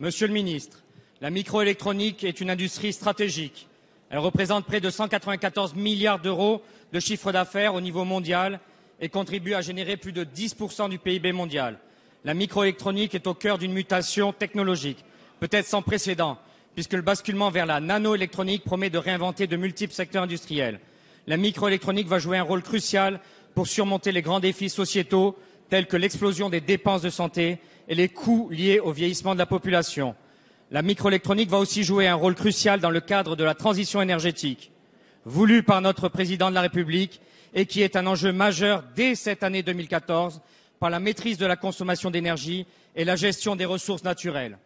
Monsieur le ministre, la microélectronique est une industrie stratégique. Elle représente près de 194 milliards d'euros de chiffre d'affaires au niveau mondial et contribue à générer plus de 10% du PIB mondial. La microélectronique est au cœur d'une mutation technologique, peut-être sans précédent, puisque le basculement vers la nanoélectronique promet de réinventer de multiples secteurs industriels. La microélectronique va jouer un rôle crucial pour surmonter les grands défis sociétaux tels que l'explosion des dépenses de santé et les coûts liés au vieillissement de la population. La microélectronique va aussi jouer un rôle crucial dans le cadre de la transition énergétique, voulue par notre président de la République et qui est un enjeu majeur dès cette année 2014 par la maîtrise de la consommation d'énergie et la gestion des ressources naturelles.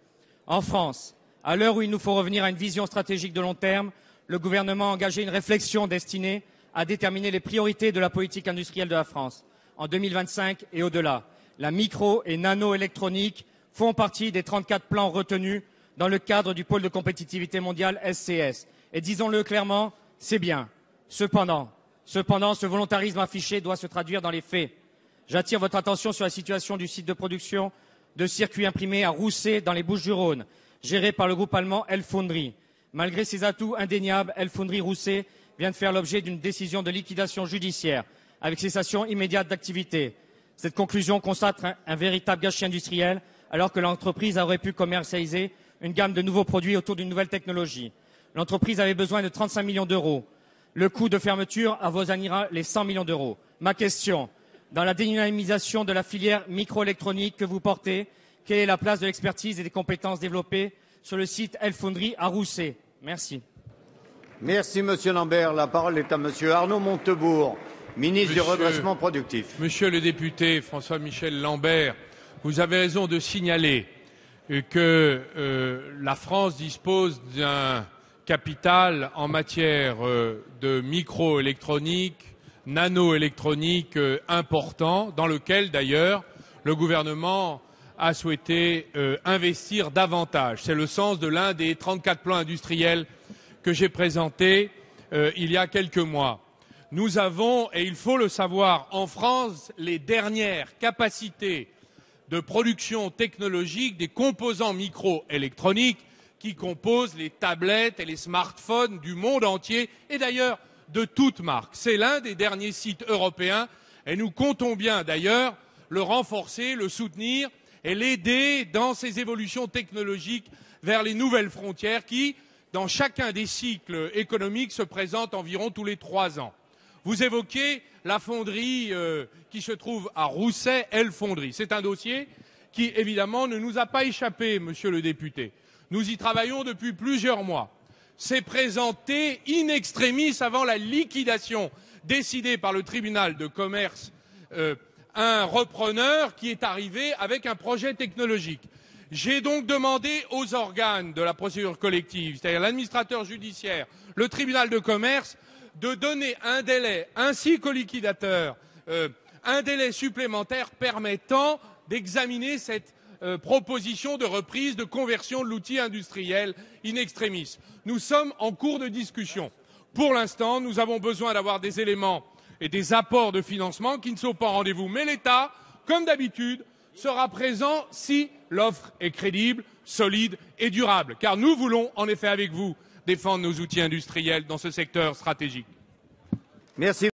En France, à l'heure où il nous faut revenir à une vision stratégique de long terme, le gouvernement a engagé une réflexion destinée à déterminer les priorités de la politique industrielle de la France en 2025 et au-delà. La micro- et nanoélectronique font partie des 34 plans retenus dans le cadre du pôle de compétitivité mondiale SCS. Et disons-le clairement, c'est bien. Cependant, ce volontarisme affiché doit se traduire dans les faits. J'attire votre attention sur la situation du site de production de circuits imprimés à Rousset, dans les Bouches-du-Rhône, géré par le groupe allemand Elfoundry. Malgré ses atouts indéniables, Elfoundry Rousset vient de faire l'objet d'une décision de liquidation judiciaire, avec cessation immédiate d'activité. Cette conclusion constate un véritable gâchis industriel, alors que l'entreprise aurait pu commercialiser une gamme de nouveaux produits autour d'une nouvelle technologie. L'entreprise avait besoin de 35 millions d'euros. Le coût de fermeture avoisinera les 100 millions d'euros. Ma question, dans la dynamisation de la filière microélectronique que vous portez, quelle est la place de l'expertise et des compétences développées sur le site Elfoundry à Rousset? Merci. Merci, Monsieur Lambert. La parole est à Monsieur Arnaud Montebourg, ministre du Redressement productif. Monsieur le député François-Michel Lambert, vous avez raison de signaler que la France dispose d'un capital en matière de microélectronique, nanoélectronique important, dans lequel d'ailleurs le gouvernement a souhaité investir davantage. C'est le sens de l'un des 34 plans industriels que j'ai présenté il y a quelques mois. Nous avons, et il faut le savoir, en France, les dernières capacités de production technologique des composants microélectroniques qui composent les tablettes et les smartphones du monde entier et d'ailleurs de toutes marques. C'est l'un des derniers sites européens et nous comptons bien d'ailleurs le renforcer, le soutenir et l'aider dans ses évolutions technologiques vers les nouvelles frontières qui, dans chacun des cycles économiques, se présentent environ tous les 3 ans. Vous évoquez la fonderie qui se trouve à Rousset, Elfoundry. C'est un dossier qui, évidemment, ne nous a pas échappé, monsieur le député. Nous y travaillons depuis plusieurs mois. C'est présenté in extremis avant la liquidation décidée par le tribunal de commerce un repreneur qui est arrivé avec un projet technologique. J'ai donc demandé aux organes de la procédure collective, c'est-à-dire l'administrateur judiciaire, le tribunal de commerce, de donner un délai, ainsi qu'au liquidateur, un délai supplémentaire permettant d'examiner cette proposition de reprise, de conversion de l'outil industriel in extremis. Nous sommes en cours de discussion. Pour l'instant, nous avons besoin d'avoir des éléments et des apports de financement qui ne sont pas au rendez-vous. Mais l'État, comme d'habitude, sera présent si l'offre est crédible, solide et durable. Car nous voulons, en effet, avec vous, défendre nos outils industriels dans ce secteur stratégique. Merci.